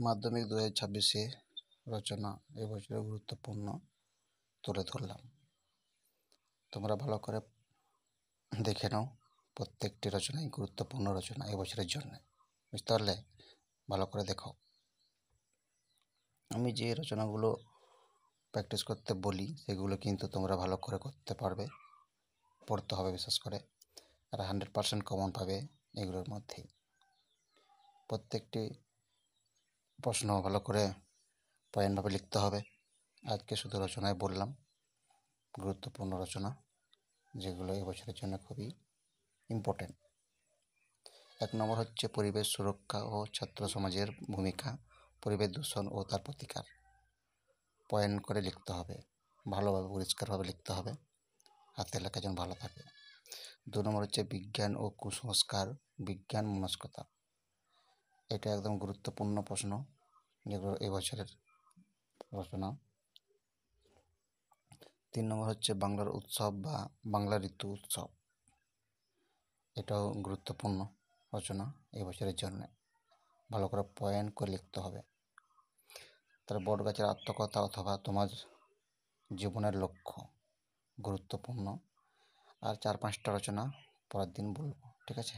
মাধ্যমিক 2026-এ রচনা এবছরের গুরুত্বপূর্ণ তুলে ধরলাম। তোমরা ভালো করে দেখে নাও, প্রত্যেকটি রচনাই গুরুত্বপূর্ণ রচনা এবছরের জন্য, বুঝতে পারলে? ভালো করে দেখো। আমি যে রচনাগুলো প্র্যাকটিস করতে বলি সেগুলো কিন্তু তোমরা ভালো করে করতে পারবে, পড়তে হবে বিশেষ করে, আর 100% কমন পাবে এগুলোর মধ্যেই। প্রত্যেকটি প্রশ্ন ভালো করে পয়েন্টভাবে লিখতে হবে। আজকে শুধু রচনায় বললাম গুরুত্বপূর্ণ রচনা, যেগুলো এবছরের জন্য খুবই ইম্পর্টেন্ট। 1 নম্বর হচ্ছে পরিবেশ সুরক্ষা ও ছাত্র সমাজের ভূমিকা, পরিবেশ দূষণ ও তার প্রতিকার। পয়েন্ট করে লিখতে হবে, ভালোভাবে পরিষ্কারভাবে লিখতে হবে, হাতের লেখা যেন ভালো থাকে। 2 নম্বর হচ্ছে বিজ্ঞান ও কুসংস্কার, বিজ্ঞান মনস্কতা। এটা একদম গুরুত্বপূর্ণ প্রশ্ন, যেগুলো এবছরের রচনা। 3 নম্বর হচ্ছে বাংলার উৎসব বা বাংলা ঋতু উৎসব। এটাও গুরুত্বপূর্ণ রচনা এবছরের জন্য, ভালো করে পয়েন্ট করে লিখতে হবে। তার বটগাছের আত্মকথা অথবা তোমার জীবনের লক্ষ্য, গুরুত্বপূর্ণ। আর 4-5টা রচনা পরের দিন বলবো, ঠিক আছে?